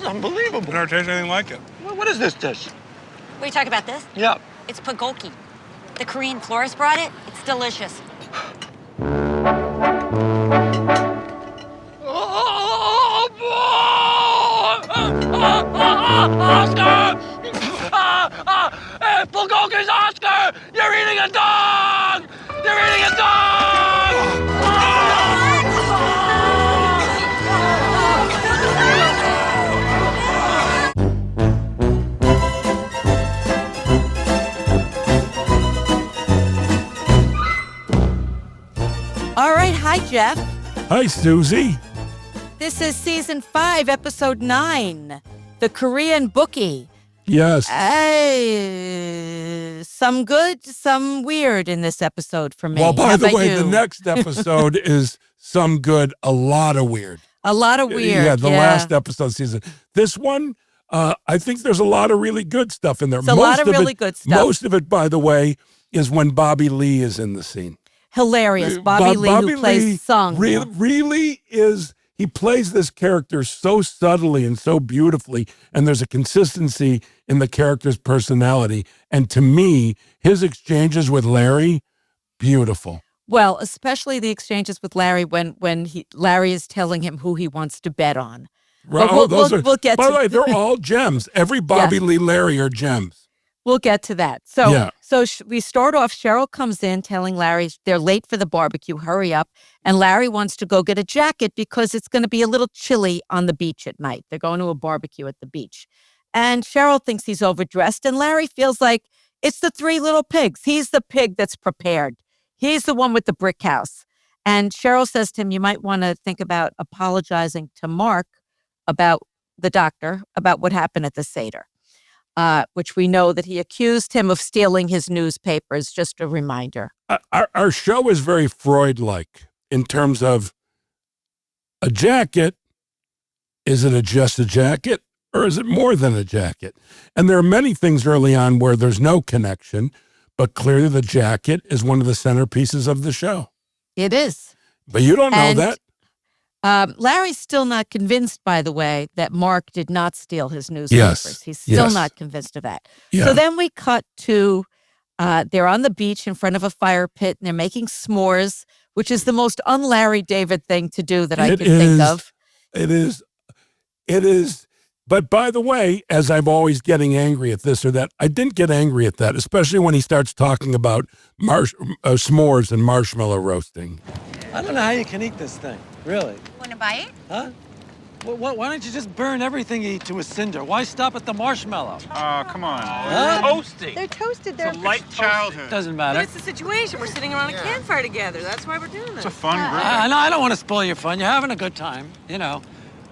unbelievable. Never tasted anything like it. What is this dish? What are you talking about, this? Yeah. It's Bulgoki. The Korean florist brought it. It's delicious. Oscar! Bulgoki's Oscar! You're eating a dog! You're eating a dog! All right, hi, Jeff. Hi, Susie. This is season 5, episode 9, The Korean Bookie. Yes. Some good, some weird in this episode for me. Well, by the way, you? the next episode is some good, a lot of weird. A lot of weird. Yeah, the last episode season. This one, I think there's a lot of really good stuff in there. It's a lot of really good stuff. Most of it, by the way, is when Bobby Lee is in the scene. Hilarious. Bobby Lee, who plays Sung. Really is, he plays this character so subtly and so beautifully, and there's a consistency in the character's personality. And to me, his exchanges with Larry, beautiful. Well, especially the exchanges with Larry when Larry is telling him who he wants to bet on. Right. We'll get by to the way, they're all gems. Every Bobby Lee Larry are gems. We'll get to that. So we start off, Cheryl comes in telling Larry they're late for the barbecue, hurry up. And Larry wants to go get a jacket because it's going to be a little chilly on the beach at night. They're going to a barbecue at the beach. And Cheryl thinks he's overdressed, and Larry feels like it's the 3 little pigs. He's the pig that's prepared. He's the one with the brick house. And Cheryl says to him, you might want to think about apologizing to Mark about the doctor, about what happened at the Seder. Which we know that he accused him of stealing his newspapers, just a reminder. Our show is very Freud-like in terms of a jacket. Is it just a jacket, or is it more than a jacket? And there are many things early on where there's no connection, but clearly the jacket is one of the centerpieces of the show. It is. But you don't know that. Larry's still not convinced, by the way, that Mark did not steal his newspapers. Yes. He's still not convinced of that. Yeah. So then we cut to, they're on the beach in front of a fire pit, and they're making s'mores, which is the most un-Larry David thing to do that I can think of. It is. But by the way, as I'm always getting angry at this or that, I didn't get angry at that, especially when he starts talking about s'mores and marshmallow roasting. I don't know how you can eat this thing, really. Want to bite? Huh? Why don't you just burn everything you eat to a cinder? Why stop at the marshmallow? Oh, come on. Huh? Toasty. They're toasted. They're It's a light childhood. Doesn't But matter. it's the situation. We're sitting around a campfire together. That's why we're doing this. It's a fun group. I don't want to spoil your fun. You're having a good time, you know.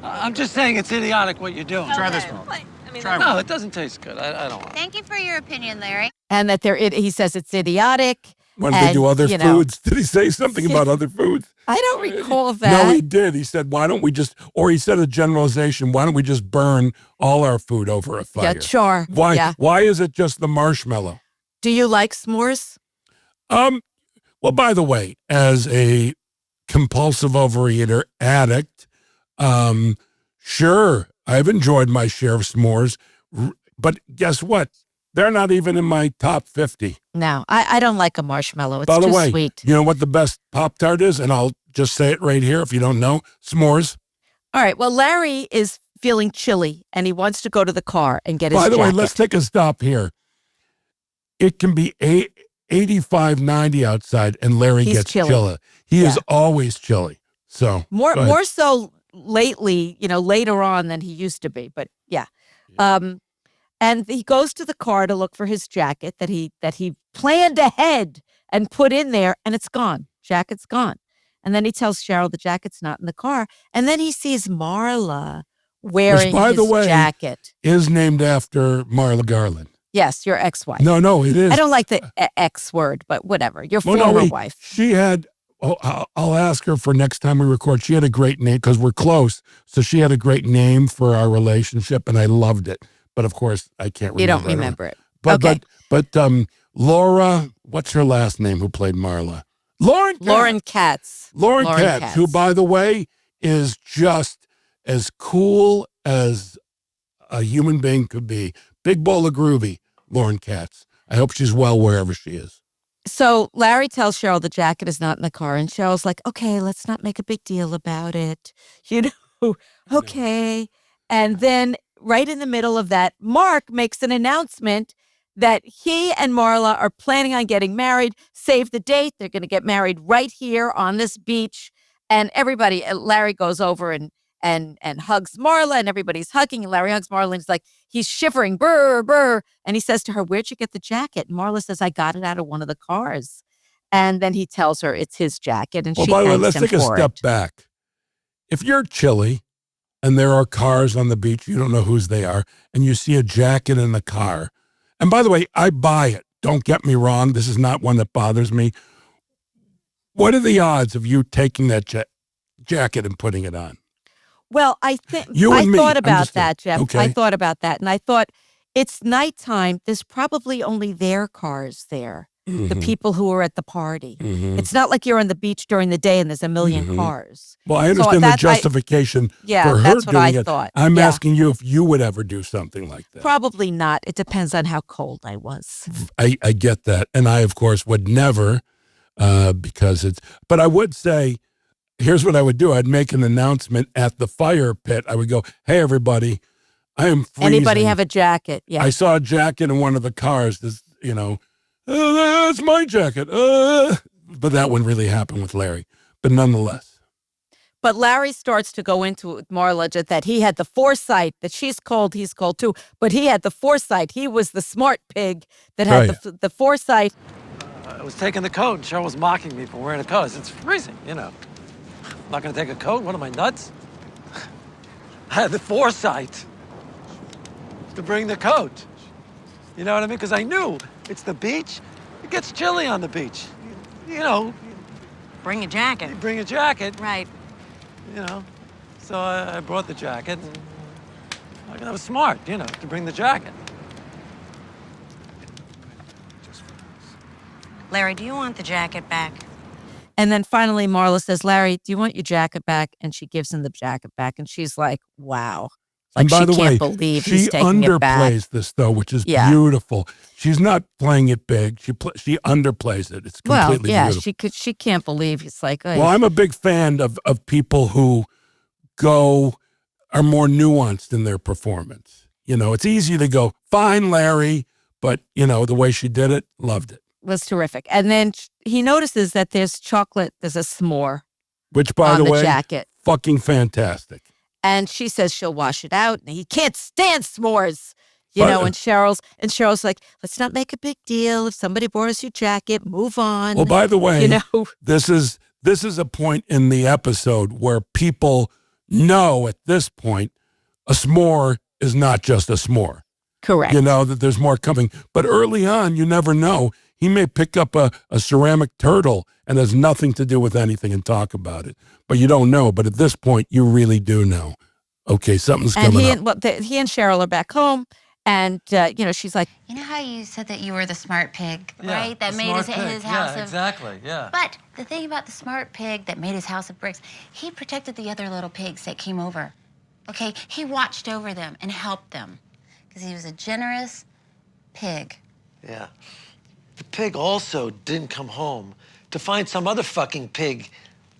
I'm just saying it's idiotic what you're doing. Try this one. I mean, Try No, it doesn't taste good. I don't want it. Thank you for your opinion, Larry. And that he says it's idiotic. When they do other foods, did he say something about other foods? I don't recall that. No, he did. He said, why don't we just, or he said a generalization, why don't we just burn all our food over a fire? Yeah, sure. Why? Yeah. Why is it just the marshmallow? Do you like s'mores? Well, by the way, as a compulsive overeater addict, sure, I've enjoyed my share of s'mores, but guess what? They're not even in my top 50. No, I don't like a marshmallow. It's By the too way, sweet. you know what the best Pop-Tart is? And I'll just say it right here if you don't know. S'mores. All right. Well, Larry is feeling chilly, and he wants to go to the car and get his By the way, jacket. let's take a stop here. It can be 85, 90 outside, and Larry gets chilly. He is always chilly. So more so lately, later on than he used to be. But yeah. And he goes to the car to look for his jacket that he planned ahead and put in there, and it's gone. Jacket's gone. And then he tells Cheryl the jacket's not in the car. And then he sees Marla wearing by his the way, jacket. Is named after Marla Garland. Yes, your ex-wife. No, it is. I don't like the ex word, but whatever. Your former wife. She had, I'll ask her for next time we record. She had a great name because we're close. So she had a great name for our relationship, and I loved it. But of course, I can't remember. You don't remember it. But, okay. but Laura, what's her last name who played Marla? Lauren Katz. Lauren Katz, who, by the way, is just as cool as a human being could be. Big bowl of groovy, Lauren Katz. I hope she's well wherever she is. So Larry tells Cheryl the jacket is not in the car, and Cheryl's like, okay, let's not make a big deal about it. Okay. And then right in the middle of that, Mark makes an announcement that he and Marla are planning on getting married. Save the date. They're going to get married right here on this beach. And everybody, Larry goes over and hugs Marla, and everybody's hugging. And Larry hugs Marla, and he's shivering, brr, brr. And he says to her, where'd you get the jacket? And Marla says, I got it out of one of the cars. And then he tells her it's his jacket, and she by the way, thanks let's him take a for step it. back. If you're chilly and there are cars on the beach, you don't know whose they are, and you see a jacket in the car. And by the way, I buy it. Don't get me wrong. This is not one that bothers me. What are the odds of you taking that jacket and putting it on? Well, I think I thought about that, Jeff. Okay. I thought about that, and I thought it's nighttime. There's probably only their cars there, the people who are at the party. It's not like you're on the beach during the day and there's a million cars. Well, I understand the justification for her that's what doing I it. thought. I'm asking you if you would ever do something like that. Probably not. It depends on how cold I was. I get that. And I, of course, would never because it's, but I would say, here's what I would do. I'd make an announcement at the fire pit. I would go, hey, everybody, I am freezing. Anybody have a jacket? Yeah. I saw a jacket in one of the cars. This, that's my jacket. But that wouldn't really happen with Larry. But nonetheless. But Larry starts to go into Marla that he had the foresight that she's cold, he's cold too. But he had the foresight. He was the smart pig that had the foresight. I was taking the coat, and Cheryl was mocking me for wearing a coat. It's freezing, I'm not going to take a coat. What am I, nuts? I had the foresight to bring the coat. You know what I mean? Because I knew it's the beach. It gets chilly on the beach. Bring a jacket. You bring a jacket. Right. So I brought the jacket. And I was smart, to bring the jacket. Larry, do you want the jacket back? And then finally Marla says, Larry, do you want your jacket back? And she gives him the jacket back. And she's like, wow. And by the way, can't believe he's she taking it back. underplays this, though, which is beautiful. She's not playing it big. She underplays it. It's completely beautiful. She can't believe he's like, oh, well, I'm a big fan of people who are more nuanced in their performance. It's easy to go, fine, Larry, but, the way she did it, loved it. Was terrific. And then he notices that there's a s'more. Which, by the way, jacket. Fucking fantastic. And she says she'll wash it out. And he can't stand s'mores, and Cheryl's like, let's not make a big deal. If somebody borrows your jacket, move on. Well, by the way, this is a point in the episode where people know at this point a s'more is not just a s'more. Correct. That there's more coming. But early on, you never know. He may pick up a ceramic turtle and has nothing to do with anything and talk about it. But you don't know. But at this point, you really do know. Okay, something's coming up. He and Cheryl are back home. And, she's like, you know how you said that you were the smart pig, Yeah, right? That made his house yeah, of... exactly, yeah. But the thing about the smart pig that made his house of bricks, he protected the other little pigs that came over. Okay? He watched over them and helped them because he was a generous pig. Yeah. The pig also didn't come home to find some other fucking pig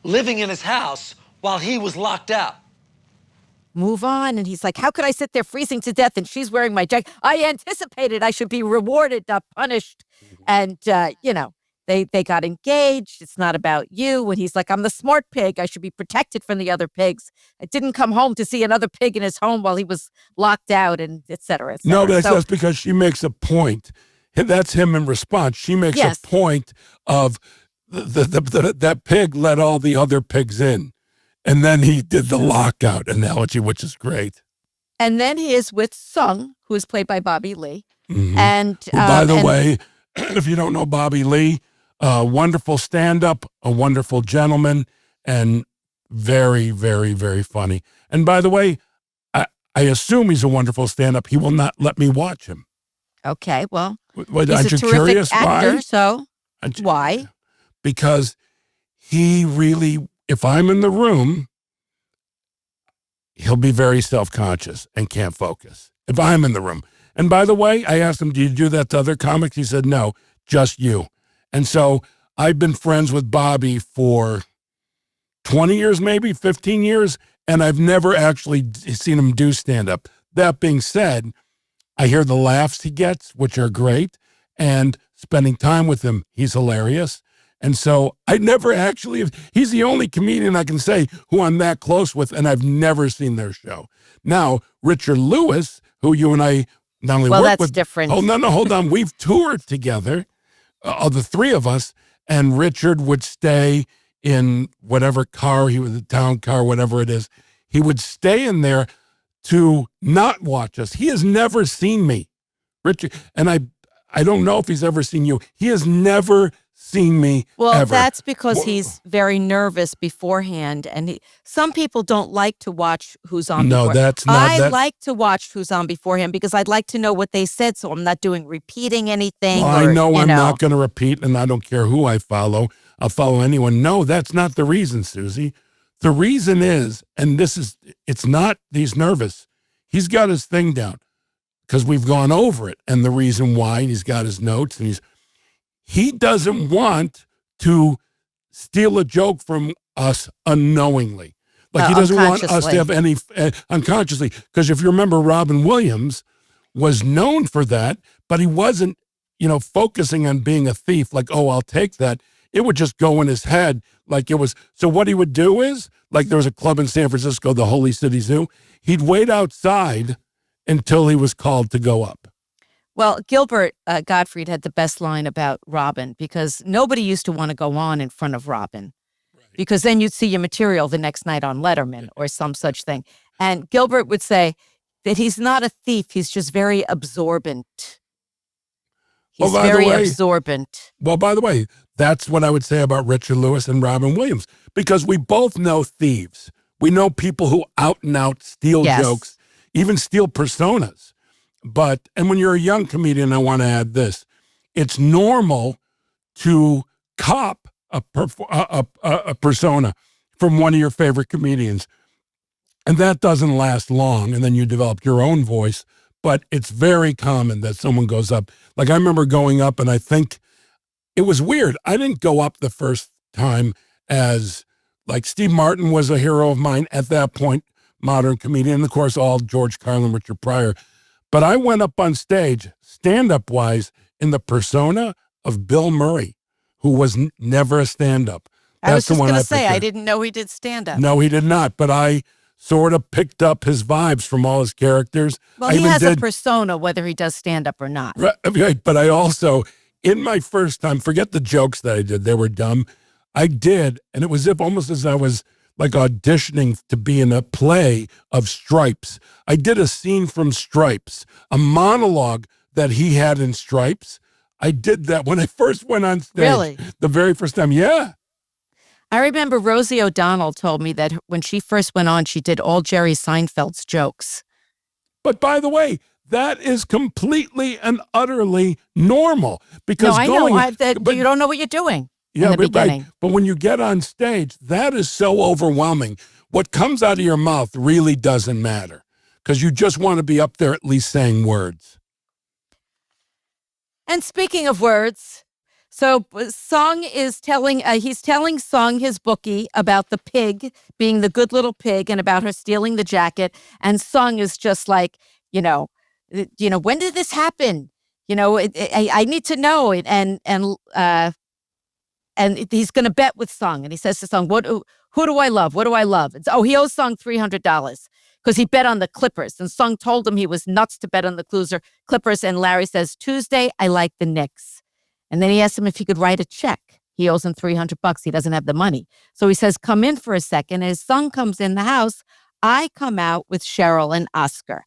living in his house while he was locked out. move on. And he's like, how could I sit there freezing to death and she's wearing my jacket? I anticipated I should be rewarded, not punished. And, they got engaged. It's not about you. And he's like, I'm the smart pig. I should be protected from the other pigs. I didn't come home to see another pig in his home while he was locked out, and et cetera, et cetera. No, that's because she makes a point. That's him in response. She makes a point of that pig let all the other pigs in. And then he did the lockout analogy, which is great. And then he is with Sung, who is played by Bobby Lee. Mm-hmm. And by the way, if you don't know Bobby Lee, a wonderful stand-up, a wonderful gentleman, and very, very, very funny. And by the way, I assume he's a wonderful stand-up. He will not let me watch him. Okay, well, he's aren't you curious actor, why? So why? Because he really, if I'm in the room, he'll be very self-conscious and can't focus. if I'm in the room. And by the way, I asked him, do you do that to other comics? He said, no, just you. And so I've been friends with Bobby for 20 years, maybe 15 years, and I've never actually seen him do stand-up. That being said, I hear the laughs he gets, which are great, and spending time with him, he's hilarious. And so I never actually, he's the only comedian I can say who I'm that close with, and I've never seen their show. Now, Richard Lewis, who you and I not only work with. Well, that's different. Oh, no, hold on. We've toured together, the three of us, and Richard would stay in whatever car he was, the town car, whatever it is. He would stay in there to not watch us. He has never seen me, Richard, and I don't know if he's ever seen you. He has never seen me ever. That's because he's very nervous beforehand, and some people don't like to watch who's on No, beforehand. that's not I that. like to watch who's on beforehand because I'd like to know what they said, so I'm not repeating anything. Well, I know I'm not going to repeat, and I don't care who I follow. I'll follow anyone. No, that's not the reason, Susie. The reason is, and it's not he's nervous. He's got his thing down because we've gone over it, and the reason why, and he's got his notes, and he doesn't want to steal a joke from us unknowingly. Like he doesn't want us to have any unconsciously. Because if you remember, Robin Williams was known for that, but he wasn't, focusing on being a thief. Like, oh, I'll take that. It would just go in his head like it was. So what he would do is, like there was a club in San Francisco, the Holy City Zoo. He'd wait outside until he was called to go up. Well, Gilbert Gottfried had the best line about Robin because nobody used to want to go on in front of Robin because then you'd see your material the next night on Letterman or some such thing. And Gilbert would say that he's not a thief. He's just very absorbent. He's very absorbent. Well, by the way, that's what I would say about Richard Lewis and Robin Williams because we both know thieves. We know people who out and out steal jokes, even steal personas. And when you're a young comedian, I want to add this. It's normal to cop a persona from one of your favorite comedians. And that doesn't last long. And then you develop your own voice. But it's very common that someone goes up. Like I remember going up and I think it was weird. I didn't go up the first time as like Steve Martin was a hero of mine at that point, modern comedian. And of course, all George Carlin, Richard Pryor. But I went up on stage, stand-up wise, in the persona of Bill Murray, who was never a stand-up. I was just going to say, I didn't know he did stand-up. No, he did not. But I sort of picked up his vibes from all his characters. Well, he has a persona, whether he does stand-up or not. Right, but I also, in my first time, forget the jokes that I did. They were dumb. I did, and it was almost as I was like auditioning to be in a play of Stripes. I did a scene from Stripes, a monologue that he had in Stripes. I did that when I first went on stage. Really? The very first time, yeah. I remember Rosie O'Donnell told me that when she first went on, she did all Jerry Seinfeld's jokes. But by the way, that is completely and utterly normal. Because you don't know what you're doing. Yeah, right. But when you get on stage, that is so overwhelming. What comes out of your mouth really doesn't matter because you just want to be up there at least saying words. And speaking of words, so Sung is he's telling Sung, his bookie, about the pig being the good little pig and about her stealing the jacket. And Sung is just like, when did this happen? I need to know it. And he's going to bet with Sung. And he says to Sung, who do I love? What do I love? He owes Sung $300 because he bet on the Clippers. And Sung told him he was nuts to bet on the Clippers. And Larry says, Tuesday, I like the Knicks. And then he asked him if he could write a check. He owes him $300. He doesn't have the money. So he says, come in for a second. As Sung comes in the house, I come out with Cheryl and Oscar.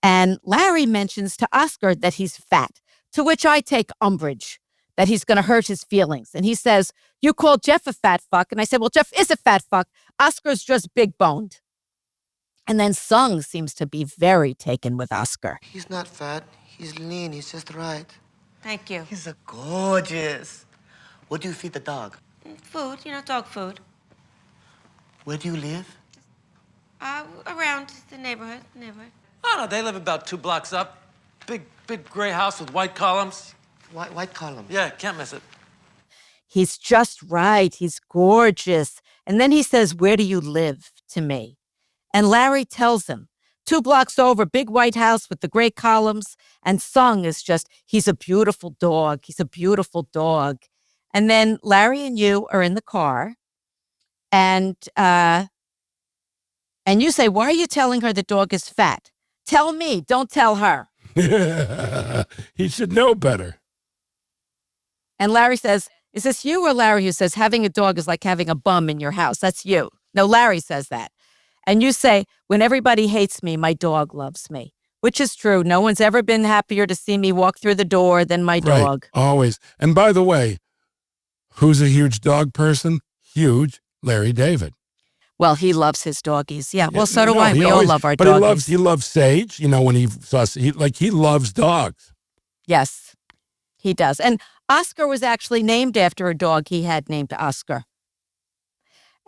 And Larry mentions to Oscar that he's fat, to which I take umbrage. That he's going to hurt his feelings. And he says, you call Jeff a fat fuck. And I said, well, Jeff is a fat fuck. Oscar's just big boned. And then Sung seems to be very taken with Oscar. He's not fat. He's lean. He's just right. Thank you. He's gorgeous. What do you feed the dog? Food, dog food. Where do you live? Around the neighborhood. Oh, no, they live about 2 blocks up. Big gray house with white columns. White column. Yeah, can't miss it. He's just right. He's gorgeous. And then he says, "Where do you live?" to me. And Larry tells him, 2 blocks over, big white house with the gray columns. And Sung is just, he's a beautiful dog. He's a beautiful dog. And then Larry and you are in the car. And you say, "Why are you telling her the dog is fat?" Tell me, don't tell her. He should know better. And Larry says, "Is this you or Larry who says having a dog is like having a bum in your house?" That's you. No, Larry says that. And you say, "When everybody hates me, my dog loves me," which is true. No one's ever been happier to see me walk through the door than my dog. Right, always. And by the way, who's a huge dog person? Huge Larry David. Well, he loves his doggies. Yeah, well, so do No, I. We all love our but doggies. he loves Sage. You know, when he loves dogs. Yes, he does. And Oscar was actually named after a dog he had named Oscar.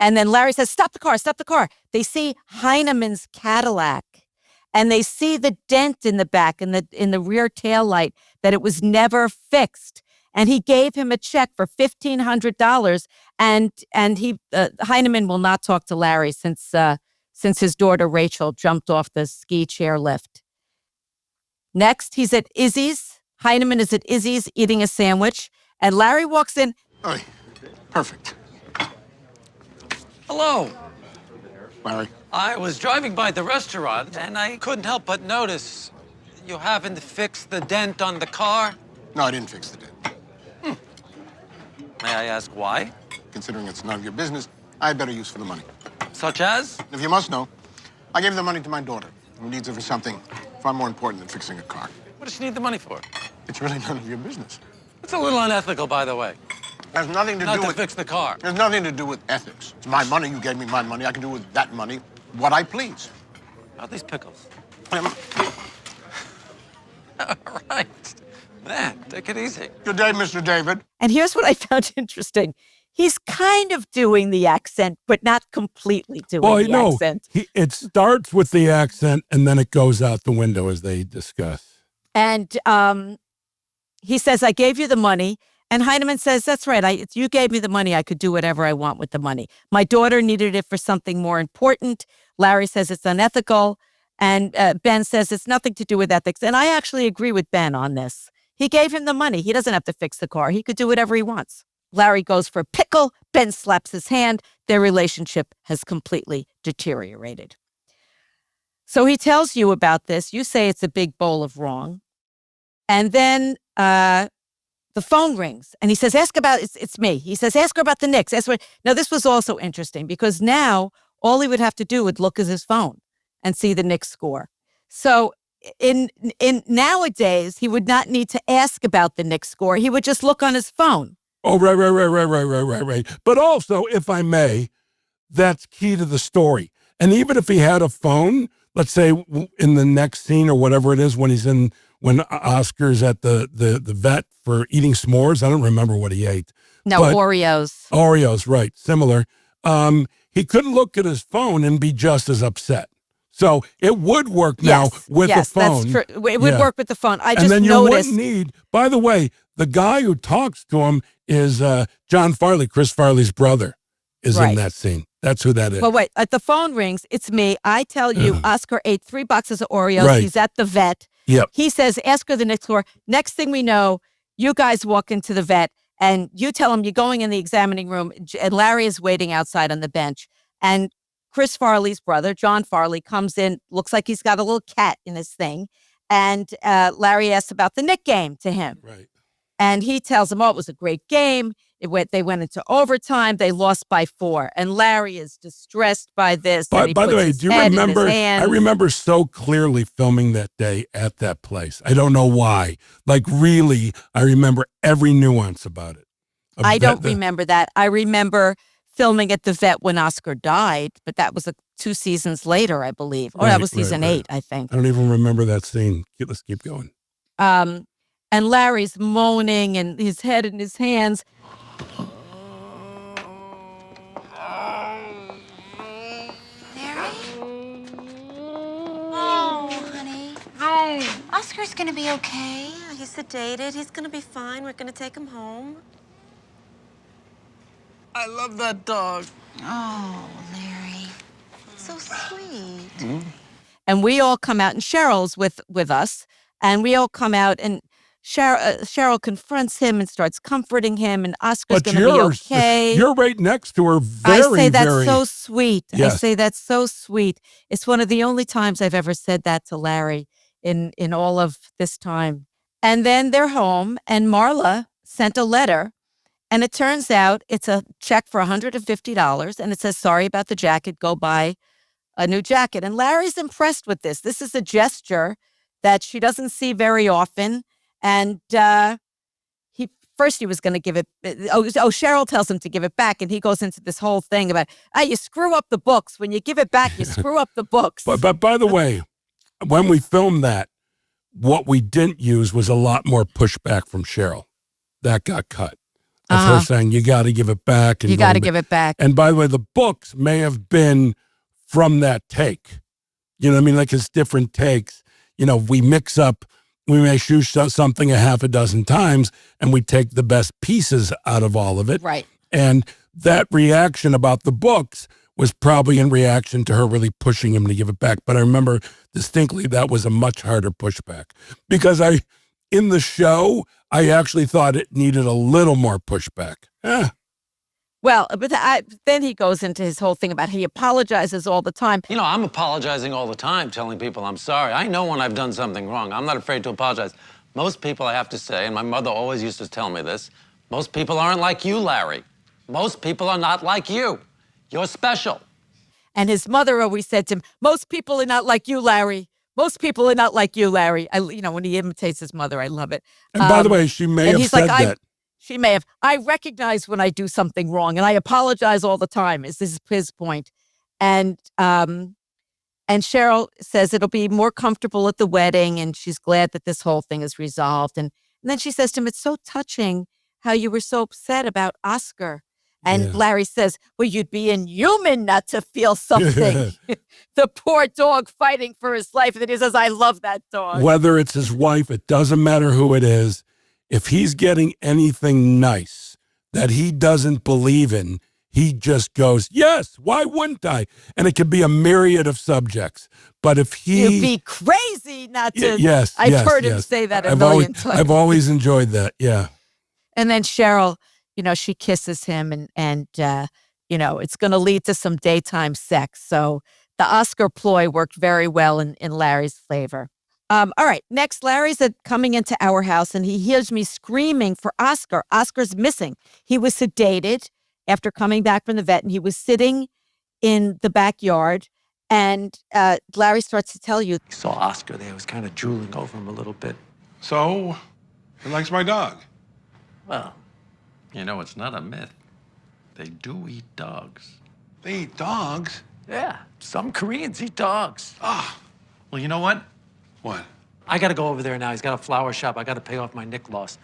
And then Larry says, "Stop the car, stop the car." They see Heinemann's Cadillac, and they see the dent in the back in the rear taillight, that it was never fixed. And he gave him a check for $1,500, and Heinemann will not talk to Larry since his daughter Rachel jumped off the ski chair lift. Next, he's at Izzy's. Heinemann is at Izzy's eating a sandwich, and Larry walks in. Hey, perfect. Hello. Larry. I was driving by the restaurant, and I couldn't help but notice you haven't fixed the dent on the car. No, I didn't fix the dent. May I ask why? Considering it's none of your business, I had better use for the money. Such as? If you must know, I gave the money to my daughter, who needs it for something far more important than fixing a car. What does she need the money for? It's really none of your business. It's a little unethical, by the way. It has nothing to Not do to with... fix the car. It has nothing to do with ethics. It's my money. You gave me my money. I can do with that money what I please. How are these pickles? Um, All right. Man, take it easy. Good day, Mr. David. And here's what I found interesting. He's kind of doing the accent, but not completely doing the accent. It starts with the accent, and then it goes out the window as they discuss. And he says, "I gave you the money." And Heinemann says, "That's right. You gave me the money. I could do whatever I want with the money. My daughter needed it for something more important." Larry says it's unethical. And Ben says it's nothing to do with ethics. And I actually agree with Ben on this. He gave him the money. He doesn't have to fix the car. He could do whatever he wants. Larry goes for a pickle. Ben slaps his hand. Their relationship has completely deteriorated. So he tells you about this. You say it's a big bowl of wrong. And then the phone rings. And he says, "Ask about," it's me. He says, "Ask her about the Knicks." Now, this was also interesting because now all he would have to do would look at his phone and see the Knicks score. So in nowadays, he would not need to ask about the Knicks score. He would just look on his phone. Oh, right. But also, if I may, that's key to the story. And even if he had a phone, let's say in the next scene or whatever it is, when Oscar's at the vet for eating s'mores, I don't remember what he ate. No, but Oreos. Oreos, right, similar. He could look at his phone and be just as upset. So it would work now with the phone. Yes, that's true. It would work with the phone. I just and then you noticed. wouldn't need, by the way, the guy who talks to him is John Farley, Chris Farley's brother, is in that scene. That's who that is. Well, wait, the phone rings. It's me. I tell you, Oscar ate 3 boxes of Oreos. Right. He's at the vet. Yep. He says, "Ask her the Knicks score." Next thing we know, you guys walk into the vet and you tell him you're going in the examining room, and Larry is waiting outside on the bench. And Chris Farley's brother, John Farley, comes in, looks like he's got a little cat in his thing. And Larry asks about the Knick game to him. Right. And he tells him, "Oh, it was a great game. They went into overtime. They lost by 4. And Larry is distressed by this. By the way, do you remember? I remember remember so clearly filming that day at that place. I don't know why. Like really, I remember every nuance about it. I don't remember that. I remember filming at the vet when Oscar died, but that was 2 seasons later, I believe. Or that was season 8, I think. I don't even remember that scene. Let's keep going. And Larry's moaning and his head in his hands. Larry? Oh, honey. okay. Oscar's gonna be okay. He's sedated. He's gonna be fine. We're gonna take him home. I love that dog. Oh, Larry. So sweet. And we all come out, and Cheryl's with us, and we all come out, and Cheryl confronts him and starts comforting him, and Oscar's going to be okay. You're right next to her. I say that's so sweet. Yes. I say that's so sweet. It's one of the only times I've ever said that to Larry in all of this time. And then they're home, and Marla sent a letter, and it turns out it's a check for $150, and it says, sorry about the jacket, go buy a new jacket. And Larry's impressed with this. This is a gesture that she doesn't see very often. And he was going to give it. Cheryl tells him to give it back. And he goes into this whole thing about, you screw up the books. When you give it back, you screw up the books. But by the way, when we filmed that, what we didn't use was a lot more pushback from Cheryl. That got cut. Of her saying, you got to give it back. And you got to give it back. And by the way, the books may have been from that take. You know what I mean? Like it's different takes. You know, we mix up, we may shoot something a half a dozen times and we take the best pieces out of all of it. Right. And that reaction about the books was probably in reaction to her really pushing him to give it back. But I remember distinctly that was a much harder pushback because in the show, I actually thought it needed a little more pushback. Well, but then he goes into his whole thing about he apologizes all the time. You know, I'm apologizing all the time, telling people I'm sorry. I know when I've done something wrong. I'm not afraid to apologize. Most people, I have to say, and my mother always used to tell me this, most people aren't like you, Larry. Most people are not like you. You're special. And his mother always said to him, most people are not like you, Larry. Most people are not like you, Larry. When he imitates his mother, I love it. And by the way, she may have said that. She may have. I recognize when I do something wrong, and I apologize all the time. Is this his point? And Cheryl says it'll be more comfortable at the wedding, and she's glad that this whole thing is resolved. And then she says to him, "It's so touching how you were so upset about Oscar." And Larry says, "Well, you'd be inhuman not to feel something." The poor dog fighting for his life. And then he says, "I love that dog." Whether it's his wife, it doesn't matter who it is. If he's getting anything nice that he doesn't believe in, he just goes, yes, why wouldn't I? And it could be a myriad of subjects. But if you'd be crazy not to. I've heard him say that a million times. I've always enjoyed that, yeah. And then Cheryl, she kisses him and it's going to lead to some daytime sex. So the Oscar ploy worked very well in Larry's favor. All right. Next, Larry's coming into our house and he hears me screaming for Oscar. Oscar's missing. He was sedated after coming back from the vet and he was sitting in the backyard. And Larry starts to tell you. He saw Oscar there. He was kind of drooling over him a little bit. So, he likes my dog. Well, it's not a myth. They do eat dogs. They eat dogs? Yeah. Some Koreans eat dogs. Well, you know what? What? I got to go over there now. He's got a flower shop. I got to pay off my Nick loss.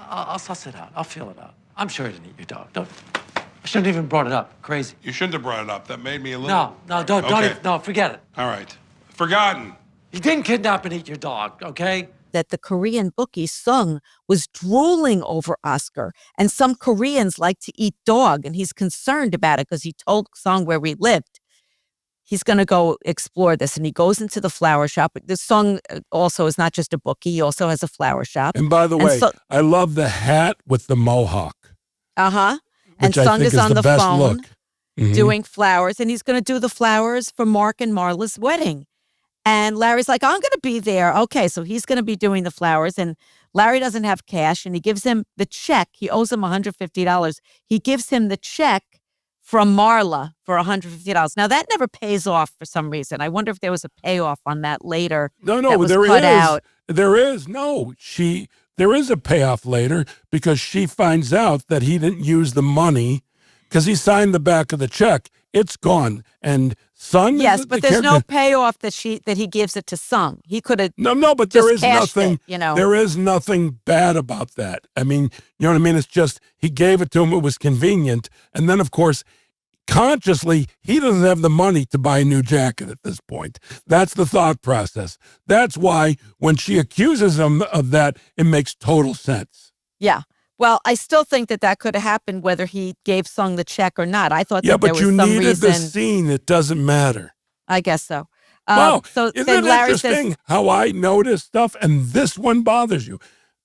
I'll suss it out. I'll feel it out. I'm sure he didn't eat your dog. I shouldn't have even brought it up. Crazy. You shouldn't have brought it up. That made me a little... No, don't even, no, forget it. All right. Forgotten. He didn't kidnap and eat your dog, okay? That the Korean Bookie Sung was drooling over Oscar. And some Koreans like to eat dog. And he's concerned about it because he told Sung where we lived. He's going to go explore this. And he goes into the flower shop. The Sung also is not just a bookie. He also has a flower shop. And by the way, I love the hat with the mohawk. And Sung is on the phone Mm-hmm. doing flowers. And he's going to do the flowers for Mark and Marla's wedding. And Larry's like, I'm going to be there. Okay, so he's going to be doing the flowers. And Larry doesn't have cash. And he gives him the check. He owes him $150. He gives him the check from Marla for $150. Now, that never pays off for some reason. I wonder if there was a payoff on that later. No, that was there cut is. Out. There is. No, there is a payoff later because she finds out that he didn't use the money because he signed the back of the check. It's gone. And Sung. Yes, but there's no payoff that he gives it to Sung. He could have. No, but there is nothing. It, There is nothing bad about that. I mean, you know what I mean? It's just he gave it to him. It was convenient, and then of course, consciously, he doesn't have the money to buy a new jacket at this point. That's the thought process. That's why when she accuses him of that, it makes total sense. Yeah. Well, I still think that could have happened whether he gave Sung the check or not. I thought that there was some reason. Yeah, but you needed the scene. It doesn't matter. I guess so. Wow. So isn't then it Larry interesting says, how I notice stuff and this one bothers you?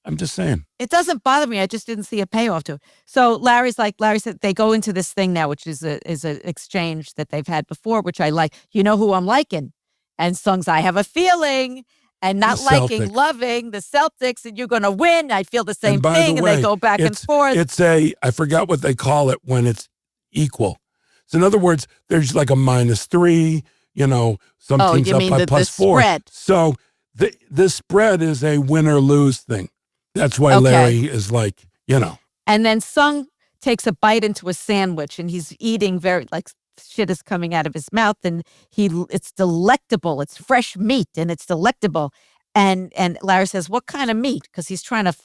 I'm just saying. it doesn't bother me. I just didn't see a payoff to it. So Larry said they go into this thing now, which is a exchange that they've had before, which I like. You know who I'm liking? And Sung's, I have a feeling. And not The liking, Celtics. loving the Celtics, and you're going to win. I feel the same And by thing. the way, And they go back and forth. I forgot what they call it when it's equal. So in other words, there's like a -3, some teams you up mean by the +4. spread. So the spread is a win or lose thing. That's why Larry is like, And then Sung takes a bite into a sandwich, and he's eating very, like, shit is coming out of his mouth, and it's delectable. It's fresh meat, and it's delectable. And Larry says, what kind of meat? Because he's trying to,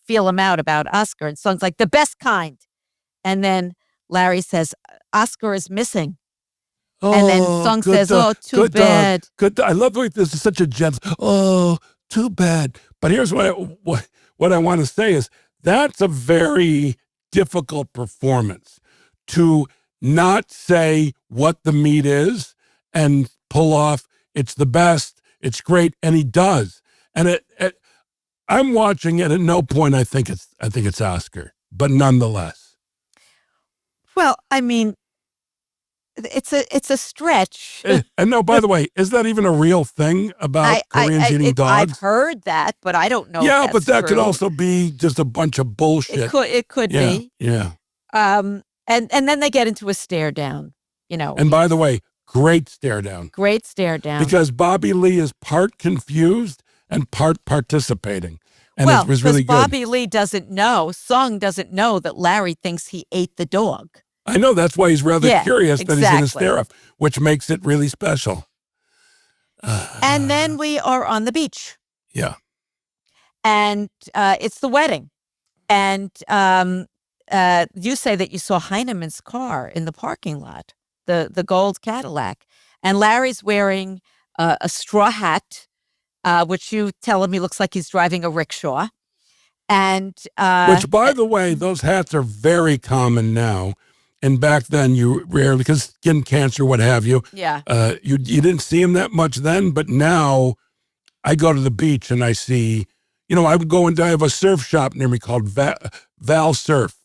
feel him out about Oscar. And Sung's like, the best kind. And then Larry says, Oscar is missing. And then Sung says, too bad. Good. I love the way this is such a gentle, too bad. But here's what I want to say is that's a very difficult performance to not say what the meat is and pull off, it's the best, it's great, and he does. And I'm watching it. At no point I think it's Oscar, but nonetheless. Well, I mean, it's a stretch. And no, by the way, is that even a real thing about Koreans eating dogs? I've heard that, but I don't know. Yeah, if but that's that could true. also be just a bunch of bullshit. It could be. Yeah. And then they get into a stare down, And by the way, great stare down. Great stare down. Because Bobby Lee is part confused and part participating. And well, it was really good. Bobby Lee doesn't know, Sung doesn't know that Larry thinks he ate the dog. I know, that's why he's rather curious that he's in a stare-off, which makes it really special. And then we are on the beach. Yeah. And it's the wedding. And you say that you saw Heinemann's car in the parking lot, the gold Cadillac. And Larry's wearing a straw hat, which you tell him he looks like he's driving a rickshaw. And which, by the way, those hats are very common now. And back then, you rarely, because skin cancer, what have you. Yeah. You didn't see them that much then, but now I go to the beach and I see, I would go and I have a surf shop near me called Valley Surf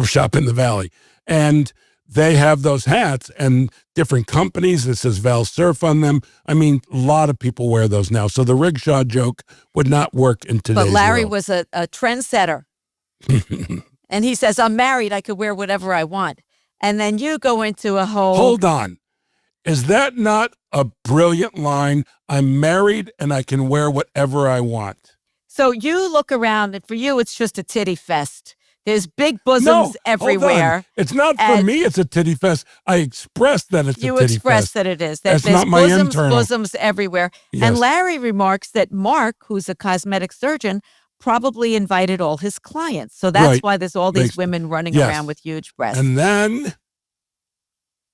shop in the valley. And they have those hats and different companies that says Val Surf on them. I mean, a lot of people wear those now. So the rickshaw joke would not work in today's But Larry world. was a trendsetter. And he says, I'm married. I could wear whatever I want. And then you go into a whole... Hold on. Is that not a brilliant line? I'm married and I can wear whatever I want. So you look around and for you, it's just a titty fest. There's big bosoms everywhere. Hold on. It's not for me. It's a titty fest. I express that it's a titty fest. You express that it is. That's There's not my bosoms, internal. bosoms everywhere. Yes. And Larry remarks that Mark, who's a cosmetic surgeon, probably invited all his clients. So that's why there's all these women running around with huge breasts. And then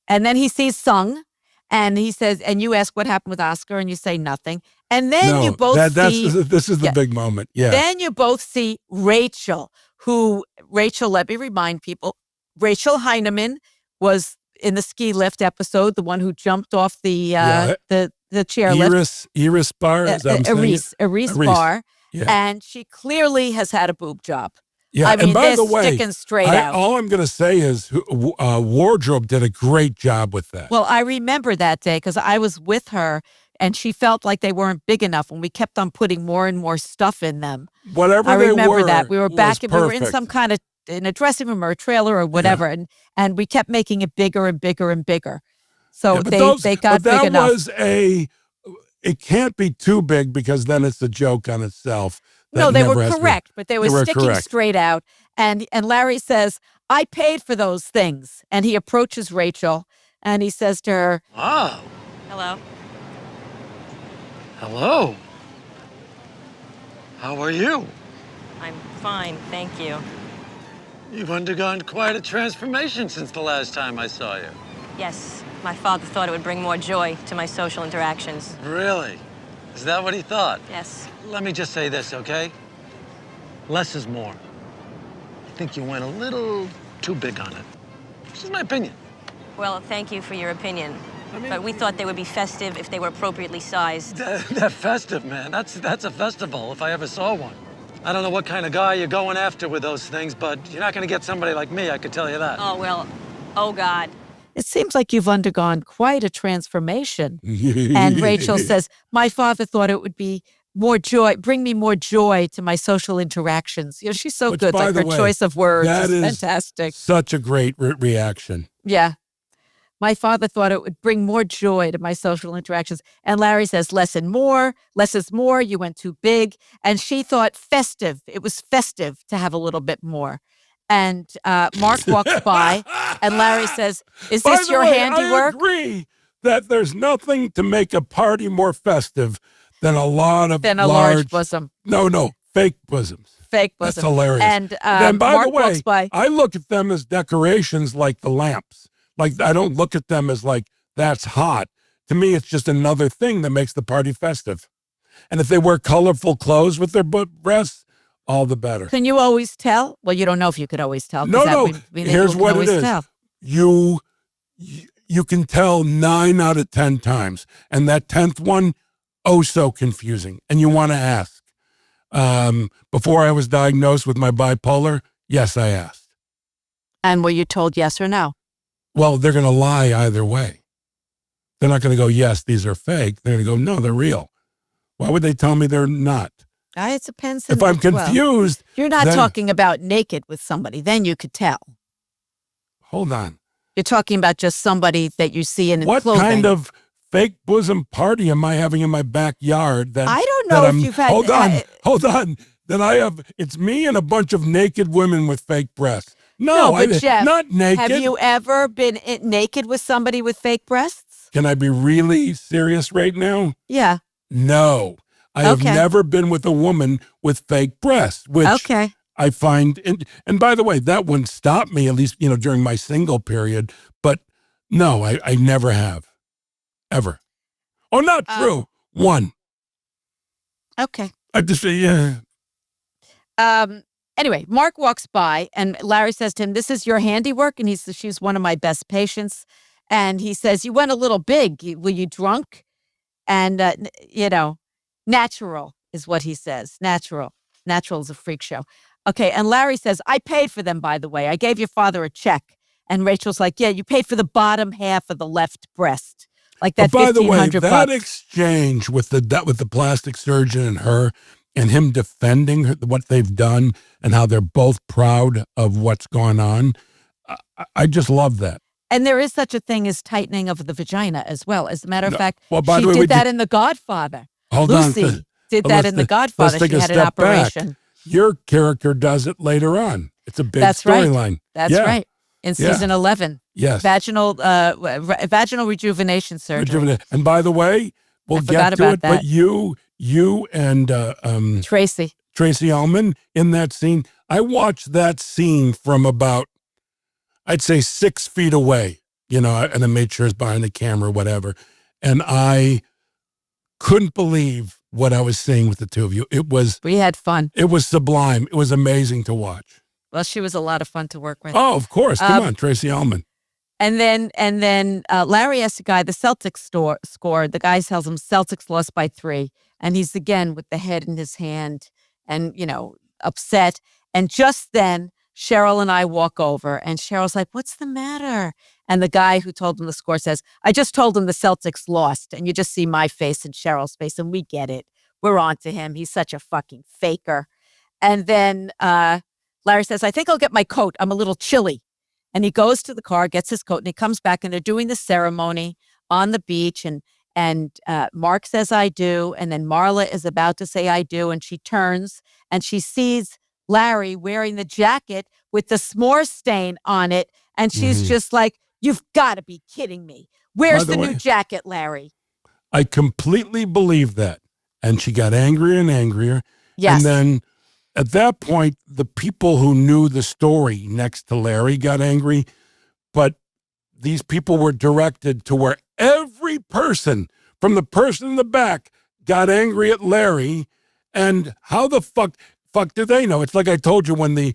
he sees Sung, and he says, and you ask what happened with Oscar, and you say nothing. And then you both see... This is the big moment. Yeah. Then you both see Rachel, let me remind people, Rachel Heinemann was in the ski lift episode, the one who jumped off the chairlift. Iris Bar? Is that what I'm saying? Iris Bar. Yeah. And she clearly has had a boob job. Yeah, I mean, and by they're the way, sticking straight out. all I'm going to say is Wardrobe did a great job with that. Well, I remember that day because I was with her and she felt like they weren't big enough and we kept on putting more and more stuff in them. Whatever I they remember were, that. We were back and we were in perfect. some kind of, in a dressing room or a trailer or whatever. Yeah. And we kept making it bigger and bigger and bigger. So Yeah, they got big enough. It can't be too big because then it's a joke on itself. No, they were correct, but they were sticking correct. straight out. And Larry says, I paid for those things. And he approaches Rachel and he says to her, Wow. Hello. Hello. How are you? I'm fine, thank you. You've undergone quite a transformation since the last time I saw you. Yes, my father thought it would bring more joy to my social interactions. Really? Is that what he thought? Yes. Let me just say this, okay? Less is more. I think you went a little too big on it. This is my opinion. Well, thank you for your opinion. But we thought they would be festive if they were appropriately sized. That Festive, man. That's a festival if I ever saw one. I don't know what kind of guy you're going after with those things, but you're not going to get somebody like me, I could tell you that. Oh, well, oh, God. It seems like you've undergone quite a transformation. And Rachel says, my father thought it would be more joy, bring me more joy to my social interactions. You know, she's so good. Like her choice of words is fantastic. Such a great reaction. Yeah. My father thought it would bring more joy to my social interactions. And Larry says, less and more, less is more. You went too big. And she thought festive. It was festive to have a little bit more. And Mark walks by and Larry says, is this your handiwork? I agree that there's nothing to make a party more festive than a lot of large bosom. No, fake bosoms. Fake bosom. That's hilarious. And then, by Mark the way, walks by. I look at them as decorations like the lamps. Like, I don't look at them as like, that's hot. To me, it's just another thing that makes the party festive. And if they wear colorful clothes with their breasts, all the better. Can you always tell? Well, you don't know if you could always tell. No. Here's what it is. Tell. You can tell 9 out of 10 times. And that 10th one, oh, so confusing. And you want to ask. Before I was diagnosed with my bipolar, yes, I asked. And were you told yes or no? Well, they're going to lie either way. They're not going to go, yes, these are fake. They're going to go, no, they're real. Why would they tell me they're not? It depends. If I'm confused. You're not talking about naked with somebody. Then you could tell. Hold on. You're talking about just somebody that you see in what clothing. What kind of fake bosom party am I having in my backyard? I don't know if you've had. Hold on. That I have, it's me and a bunch of naked women with fake breasts. No, but Jeff, not naked. Have you ever been naked with somebody with fake breasts? Can I be really serious right now? Yeah. No. I have never been with a woman with fake breasts, which I find, and by the way, that wouldn't stop me, at least, during my single period, but no, I never have. Ever. Oh, not true. One. Okay. I just say, yeah. Anyway, Mark walks by and Larry says to him, this is your handiwork? And he says, she's one of my best patients. And he says, you went a little big. Were you drunk? And, natural is what he says. Natural. Natural is a freak show. Okay. And Larry says, I paid for them, by the way. I gave your father a check. And Rachel's like, yeah, you paid for the bottom half of the left breast. Like that $1,500. By the way, that exchange with the plastic surgeon and her, and him defending what they've done and how they're both proud of what's gone on. I just love that. And there is such a thing as tightening of the vagina as well. As a matter of fact, by she did that in The Godfather. Lucy did that in The Godfather. She had an operation. Back. Your character does it later on. It's a big storyline. That's right. In season 11. Yes. Vaginal rejuvenation surgery. And by the way, we'll get to it, but you and Tracy Ullman in that scene. I watched that scene from about, I'd say 6 feet away, and I made sure it's behind the camera or whatever. And I couldn't believe what I was seeing with the two of you. We had fun. It was sublime. It was amazing to watch. Well, she was a lot of fun to work with. Oh, of course. Come on, Tracy Ullman. And then Larry asks the guy the Celtics score. The guy tells him Celtics lost by 3. And he's again with the head in his hand and, upset. And just then, Cheryl and I walk over and Cheryl's like, what's the matter? And the guy who told him the score says, I just told him the Celtics lost. And you just see my face and Cheryl's face and we get it. We're on to him. He's such a fucking faker. And then Larry says, I think I'll get my coat. I'm a little chilly. And he goes to the car, gets his coat, and he comes back and they're doing the ceremony on the beach. And Mark says, I do. And then Marla is about to say, I do. And she turns and she sees Larry wearing the jacket with the s'more stain on it. And she's just like, you've got to be kidding me. Where's the new jacket, Larry? I completely believe that. And she got angrier and angrier. Yes. And then at that point, the people who knew the story next to Larry got angry, but these people were directed to where every person, from the person in the back, got angry at Larry. And how the fuck do they know? It's like I told you when the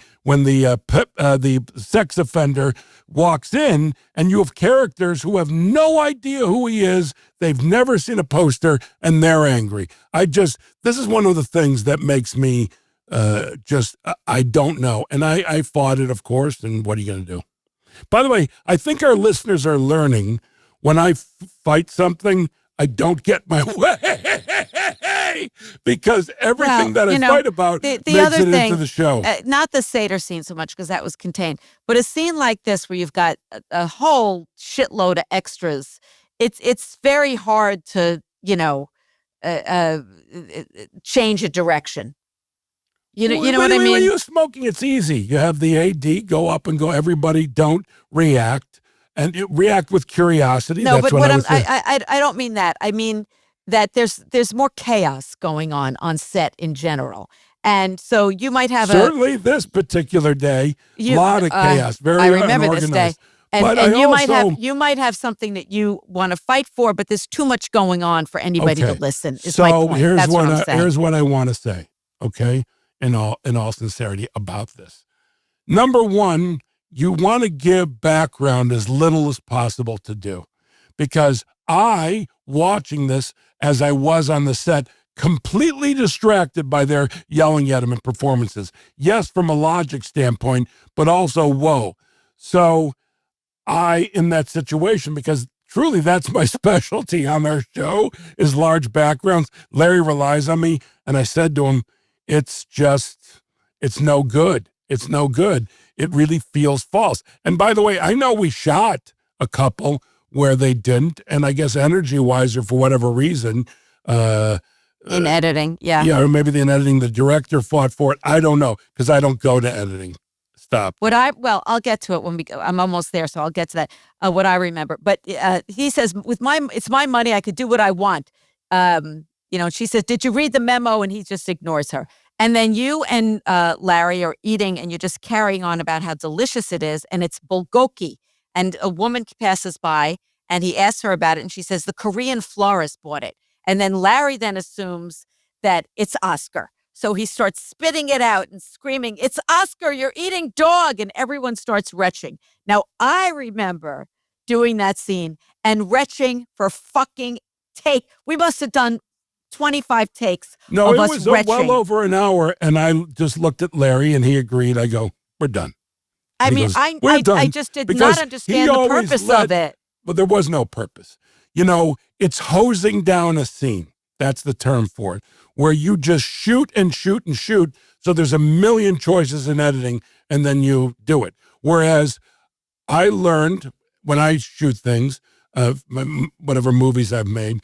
sex offender walks in, and you have characters who have no idea who he is. They've never seen a poster, and they're angry. This is one of the things that makes me I don't know. And I fought it, of course. And what are you going to do? By the way, I think our listeners are learning when I fight something, I don't get my way because everything that I fight about makes it into the show. Not the Seder scene so much because that was contained, but a scene like this where you've got a whole shitload of extras, it's very hard to, change a direction. You know what I mean? When you're smoking, it's easy. You have the AD go up and go, everybody don't react. And you react with curiosity. No, That's but I don't mean that. I mean that there's more chaos going on set in general. And so you might have certainly this particular day, a lot of chaos. Very I remember unorganized. this day. And you might have something that you want to fight for, but there's too much going on for anybody to listen. Is my point. Here's That's what I want to say. Okay. In all sincerity about this. Number one, you want to give background as little as possible to do, because I, watching this as I was on the set, completely distracted by their yelling at him in performances. Yes, from a logic standpoint, but also, whoa. So in that situation, because truly that's my specialty on their show is large backgrounds. Larry relies on me. And I said to him, it's no good. It's no good. It really feels false. And by the way, I know we shot a couple where they didn't, and I guess energy-wise or for whatever reason. In editing, yeah. Yeah, or maybe in editing, the director fought for it. I don't know, because I don't go to editing. Stop. I'll get to it when we go. I'm almost there, so I'll get to that, what I remember. But he says, it's my money, I could do what I want. She says, did you read the memo? And he just ignores her. And then you and Larry are eating and you're just carrying on about how delicious it is. And it's Bulgoki. And a woman passes by and he asks her about it. And she says, the Korean florist bought it. And then Larry then assumes that it's Oscar. So he starts spitting it out and screaming, it's Oscar, you're eating dog. And everyone starts retching. Now, I remember doing that scene and retching for fucking take. We must have done 25 takes of us retching. No, it was well over an hour, and I just looked at Larry, and he agreed. I go, we're done. I just did not understand the purpose of it. But there was no purpose. It's hosing down a scene. That's the term for it, where you just shoot and shoot and shoot, so there's a million choices in editing, and then you do it. Whereas I learned when I shoot things, whatever movies I've made,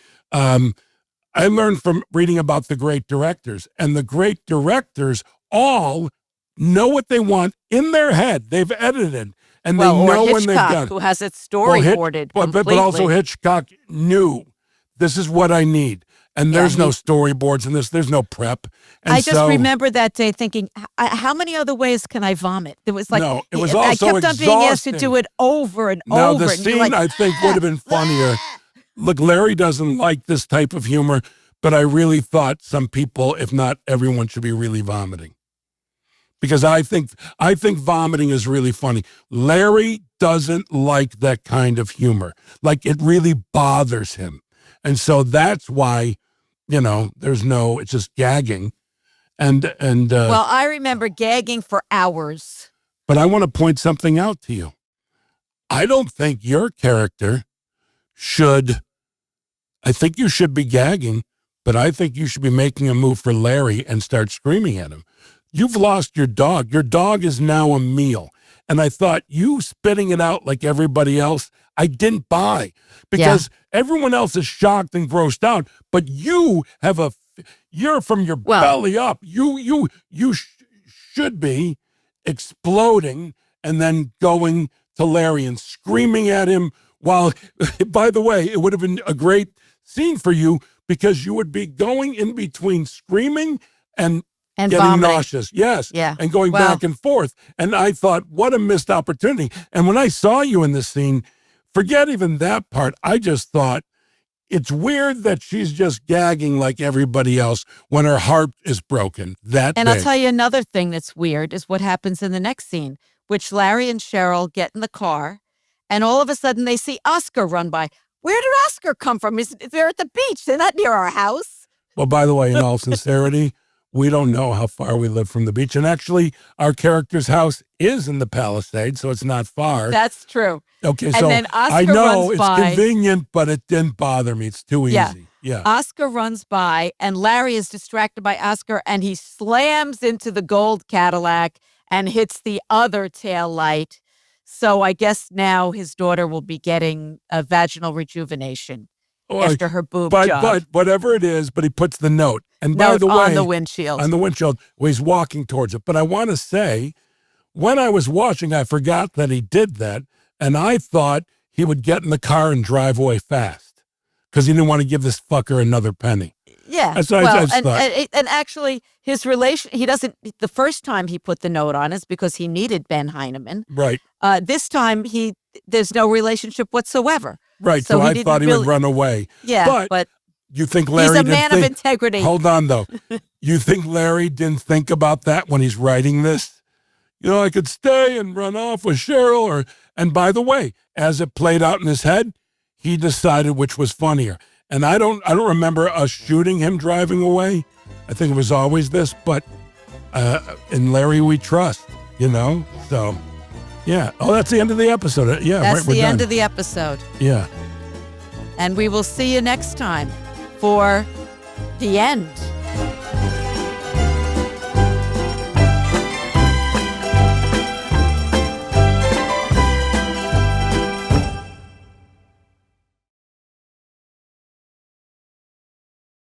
I learned from reading about the great directors, and the great directors all know what they want in their head. They've edited, and they know when they've done it. Who has it storyboarded completely. But also Hitchcock knew this is what I need, and there's no storyboards, and there's no prep. And I just remember that day thinking, how many other ways can I vomit? It was like it was also I kept on being asked to do it over and over. Now the scene I think would have been funnier. Look, Larry doesn't like this type of humor, but I really thought some people, if not everyone, should be really vomiting. Because I think vomiting is really funny. Larry doesn't like that kind of humor. Like, it really bothers him. And so that's why, it's just gagging. And I remember gagging for hours. But I want to point something out to you. I don't think your character I think you should be gagging, but I think you should be making a move for Larry and start screaming at him. You've lost your dog. Your dog is now a meal. And I thought you spitting it out like everybody else, I didn't buy, because everyone else is shocked and grossed out, but you have you're from your belly up. You should be exploding and then going to Larry and screaming at him. While, by the way, it would have been a great scene for you, because you would be going in between screaming and And getting vomiting. nauseous. Yes. Yeah. And going Well- back and forth. And I thought, what a missed opportunity. And when I saw you in this scene, forget even that part. I just thought it's weird that she's just gagging like everybody else when her heart is broken. And I'll tell you another thing that's weird is what happens in the next scene, which Larry and Cheryl get in the car, and all of a sudden they see Oscar run by. Where did Oscar come from? They're at the beach. They're not near our house. Well, by the way, in all sincerity, we don't know how far we live from the beach. And actually, our character's house is in the Palisades, so it's not far. That's true. Okay, And so then Oscar I know runs it's by. convenient, but it didn't bother me. It's too easy. Yeah. Oscar runs by, and Larry is distracted by Oscar, and he slams into the gold Cadillac and hits the other tail light. So I guess now his daughter will be getting a vaginal rejuvenation after her boob job. But whatever it is, but he puts the note. And by Note the way, on the windshield. On the windshield, where he's walking towards it. But I want to say, when I was watching, I forgot that he did that, and I thought he would get in the car and drive away fast because he didn't want to give this fucker another penny. Yeah. That's what I just thought. And actually, his relation, he doesn't, the first time he put the note on is because he needed Ben Heineman. Right. This time, there's no relationship whatsoever. Right. So I thought he would run away. Yeah. But you think Larry he's a didn't man of integrity. Hold on, though. You think Larry didn't think about that when he's writing this? You know, I could stay and run off with Cheryl, and by the way, as it played out in his head, he decided which was funnier. And I don't remember us shooting him driving away. I think it was always this, but in Larry we trust, you know? So, yeah. Oh, that's the end of the episode. Yeah, that's we're the done. end of the episode. Yeah. And we will see you next time for the end.